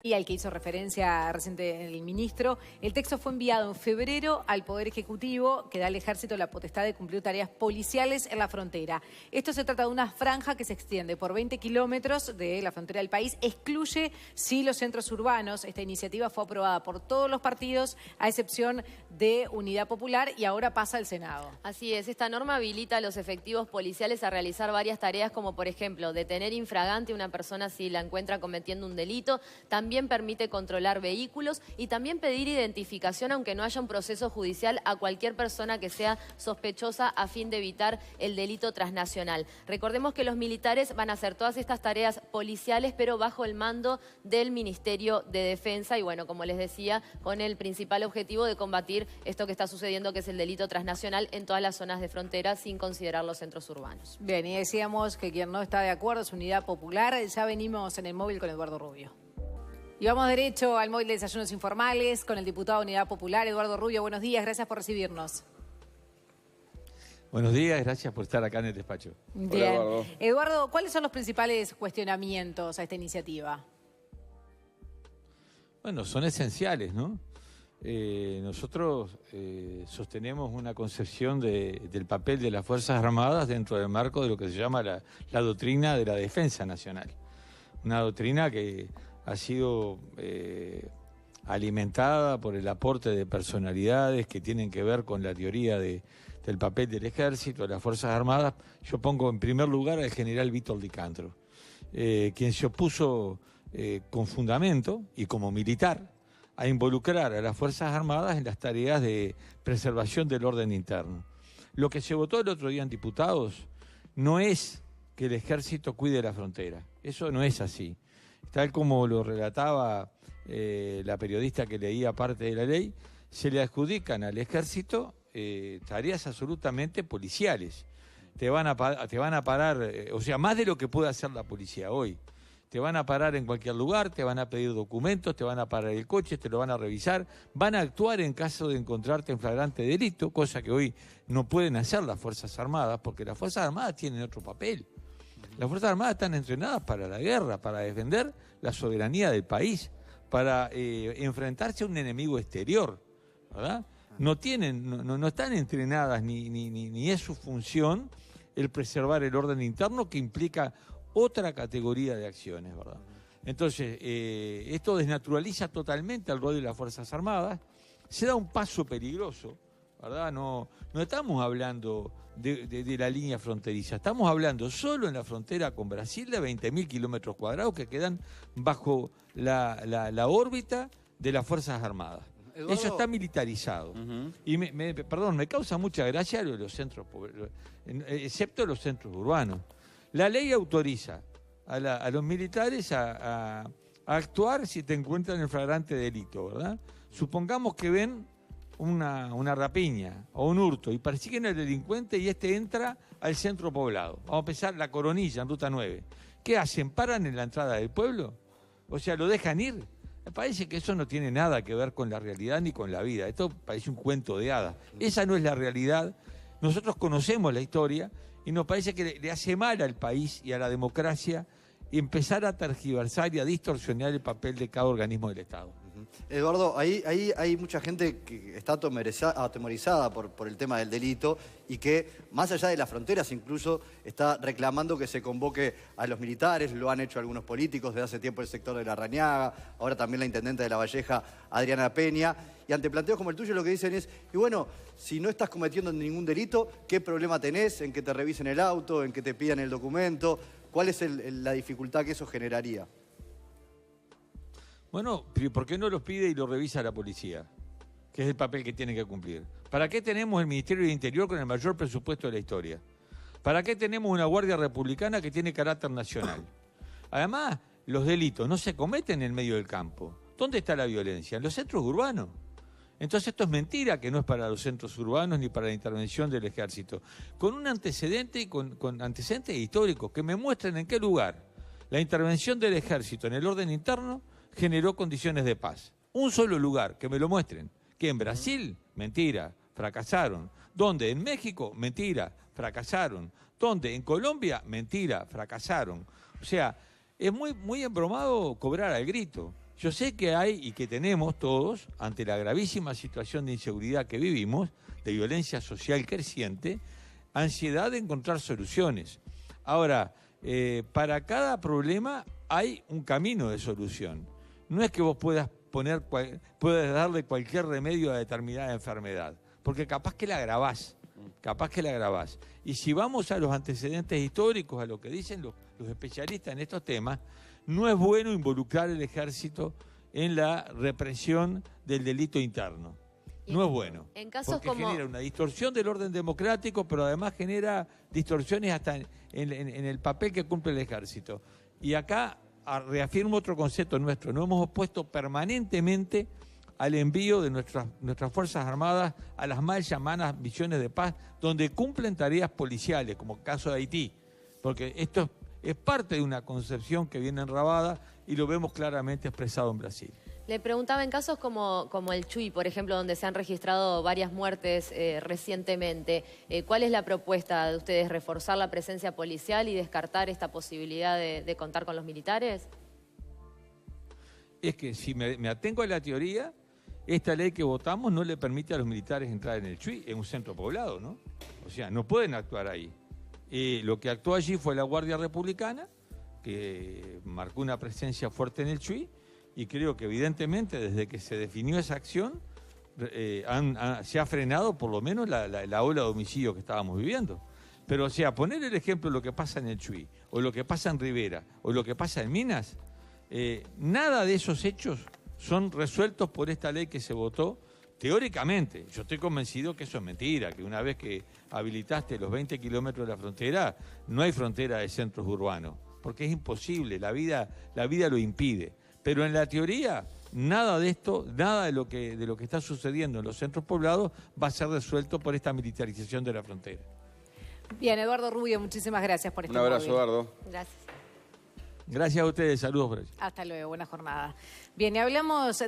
Y al que hizo referencia reciente el ministro, el texto fue enviado en febrero al Poder Ejecutivo, que da al Ejército la potestad de cumplir tareas policiales en la frontera. Esto se trata de una franja que se extiende por 20 kilómetros de la frontera del país, excluye sí los centros urbanos. Esta iniciativa fue aprobada por todos los partidos, a excepción de Unidad Popular, y ahora pasa al Senado. Así es, esta norma habilita a los efectivos policiales a realizar varias tareas, como por ejemplo, detener infragante a una persona si la encuentra cometiendo un delito. También permite controlar vehículos y también pedir identificación, aunque no haya un proceso judicial, a cualquier persona que sea sospechosa a fin de evitar el delito transnacional. Recordemos que los militares van a hacer todas estas tareas policiales, pero bajo el mando del Ministerio de Defensa y bueno, como les decía, con el principal objetivo de combatir esto que está sucediendo, que es el delito transnacional en todas las zonas de frontera, sin considerar los centros urbanos. Bien, y decíamos que quien no está de acuerdo es Unidad Popular. Ya venimos en el móvil con Eduardo Rubio. Y vamos derecho al móvil de Desayunos Informales con el diputado de Unidad Popular, Eduardo Rubio. Buenos días, gracias por recibirnos. Buenos días, gracias por estar acá en el despacho. Bien. Hola, Eduardo, ¿cuáles son los principales cuestionamientos a esta iniciativa? Bueno, son esenciales, ¿no? Nosotros sostenemos una concepción del papel de las Fuerzas Armadas dentro del marco de lo que se llama la doctrina de la defensa nacional. Una doctrina que ha sido alimentada por el aporte de personalidades que tienen que ver con la teoría del papel del Ejército, de las Fuerzas Armadas. Yo pongo en primer lugar al general Vítor Di Cantro, quien se opuso con fundamento y como militar a involucrar a las Fuerzas Armadas en las tareas de preservación del orden interno. Lo que se votó el otro día en diputados no es que el Ejército cuide la frontera, eso no es así. Tal como lo relataba la periodista que leía parte de la ley, se le adjudican al Ejército tareas absolutamente policiales. Te van a parar, o sea, más de lo que puede hacer la policía hoy. Te van a parar en cualquier lugar, te van a pedir documentos, te van a parar el coche, te lo van a revisar, van a actuar en caso de encontrarte en flagrante delito, cosa que hoy no pueden hacer las Fuerzas Armadas, porque las Fuerzas Armadas tienen otro papel. Las Fuerzas Armadas están entrenadas para la guerra, para defender la soberanía del país, para enfrentarse a un enemigo exterior, ¿verdad? No están entrenadas ni es su función el preservar el orden interno, que implica otra categoría de acciones, ¿verdad? Entonces, esto desnaturaliza totalmente el rol de las Fuerzas Armadas, se da un paso peligroso, ¿verdad? No estamos hablando de la línea fronteriza, estamos hablando solo en la frontera con Brasil de 20.000 kilómetros cuadrados que quedan bajo la órbita de las Fuerzas Armadas. Eduardo, eso está militarizado. Y me causa mucha gracia lo de los centros, excepto los centros urbanos. La ley autoriza a los militares a actuar si te encuentran en flagrante delito, ¿verdad? Supongamos que ven una rapiña o un hurto y persiguen al delincuente y este entra al centro poblado. Vamos a empezar la Coronilla en Ruta 9. ¿Qué hacen? ¿Paran en la entrada del pueblo? O sea, ¿lo dejan ir? Me parece que eso no tiene nada que ver con la realidad ni con la vida. Esto parece un cuento de hadas. Esa no es la realidad. Nosotros conocemos la historia y nos parece que le hace mal al país y a la democracia empezar a tergiversar y a distorsionar el papel de cada organismo del Estado. Eduardo, ahí hay mucha gente que está atemorizada por el tema del delito y que, más allá de las fronteras, incluso está reclamando que se convoque a los militares. Lo han hecho algunos políticos, desde hace tiempo el sector de La Rañaga, ahora también la intendente de La Valleja, Adriana Peña. Y ante planteos como el tuyo lo que dicen es, y bueno, si no estás cometiendo ningún delito, ¿qué problema tenés en que te revisen el auto, en que te pidan el documento? ¿Cuál es la dificultad que eso generaría? Bueno, ¿por qué no los pide y lo revisa la policía? Que es el papel que tiene que cumplir. ¿Para qué tenemos el Ministerio del Interior con el mayor presupuesto de la historia? ¿Para qué tenemos una Guardia Republicana que tiene carácter nacional? Además, los delitos no se cometen en medio del campo. ¿Dónde está la violencia? En los centros urbanos. Entonces esto es mentira, que no es para los centros urbanos ni para la intervención del Ejército. Con un antecedente y con antecedentes históricos que me muestren en qué lugar la intervención del Ejército en el orden interno generó condiciones de paz. Un solo lugar, que me lo muestren. Que en Brasil, mentira, fracasaron. ¿Dónde? En México, mentira, fracasaron. ¿Dónde? En Colombia, mentira, fracasaron. O sea, es muy embromado cobrar al grito. Yo sé que hay y que tenemos todos, ante la gravísima situación de inseguridad que vivimos, de violencia social creciente, ansiedad de encontrar soluciones. Ahora, para cada problema hay un camino de solución. No es que vos puedas darle cualquier remedio a determinada enfermedad, porque capaz que la agravás. Y si vamos a los antecedentes históricos, a lo que dicen los especialistas en estos temas, no es bueno involucrar el ejército en la represión del delito interno. No es bueno, porque genera una distorsión del orden democrático, pero además genera distorsiones hasta en el papel que cumple el ejército. Y acá reafirmo otro concepto nuestro: nos hemos opuesto permanentemente al envío de nuestras Fuerzas Armadas a las mal llamadas misiones de paz, donde cumplen tareas policiales, como el caso de Haití, porque esto es parte de una concepción que viene enrabada y lo vemos claramente expresado en Brasil. Le preguntaba, en casos como el Chuy, por ejemplo, donde se han registrado varias muertes recientemente, ¿cuál es la propuesta de ustedes? ¿Reforzar la presencia policial y descartar esta posibilidad de contar con los militares? Es que si me atengo a la teoría, esta ley que votamos no le permite a los militares entrar en el Chuy, en un centro poblado, ¿no? O sea, no pueden actuar ahí. Lo que actuó allí fue la Guardia Republicana, que marcó una presencia fuerte en el Chuy, y creo que evidentemente desde que se definió esa acción se ha frenado por lo menos la ola de homicidio que estábamos viviendo. Pero o sea, poner el ejemplo de lo que pasa en el Chuy, o lo que pasa en Rivera, o lo que pasa en Minas, nada de esos hechos son resueltos por esta ley que se votó teóricamente. Yo estoy convencido que eso es mentira, que una vez que habilitaste los 20 kilómetros de la frontera, no hay frontera de centros urbanos, porque es imposible, la vida lo impide. Pero en la teoría, nada de esto, nada de lo que está sucediendo en los centros poblados va a ser resuelto por esta militarización de la frontera. Bien, Eduardo Rubio, muchísimas gracias por este Un abrazo, móvil. Eduardo. Gracias. Gracias a ustedes, saludos por allí. Hasta luego, buena jornada. Bien, y hablamos...